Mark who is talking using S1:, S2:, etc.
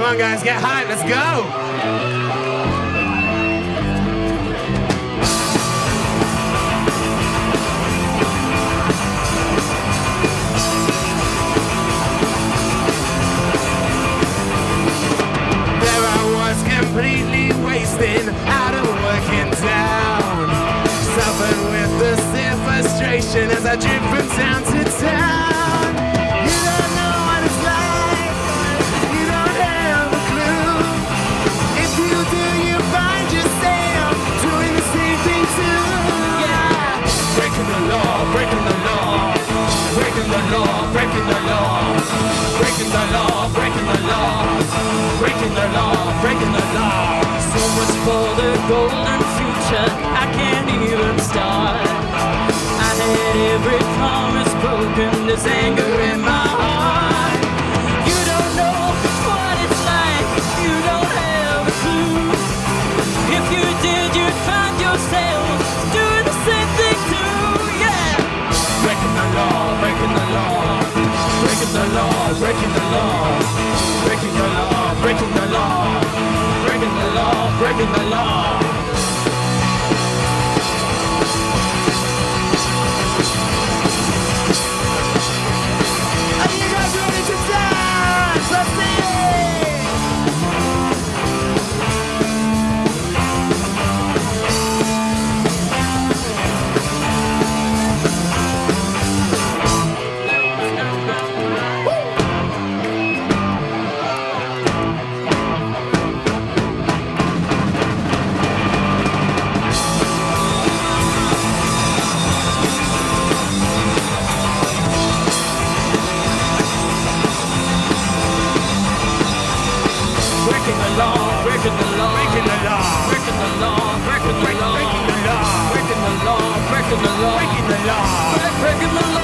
S1: on, guys, get hyped, let's go. Completely wasting, out of working down. Suffered with the stiff frustration as I drift from town to town. You don't know what it's like, you don't have a clue. If you do, you find yourself doing the same thing too. Yeah, breaking the law, breaking the law, breaking the law, breaking the law, breaking the law, breaking the law, breaking the law, breaking the law.
S2: So much for the golden future, I can't even start. I had every promise broken, there's anger in my heart. You don't know what it's like, you don't have a clue. If you did, you'd find yourself doing the same thing too, yeah.
S1: Breaking the law, breaking the law, breaking the law, breaking the law, breaking the law, breaking the law, breaking the law, breaking the law. Are you guys ready to dance? Let's see it!
S2: Breaking the law, breaking the law,
S1: Breaking the law,
S2: breaking the law, breaking the law,
S1: breaking the law,
S2: breaking the law, breaking the law,
S1: breaking the law.
S2: breaking the law.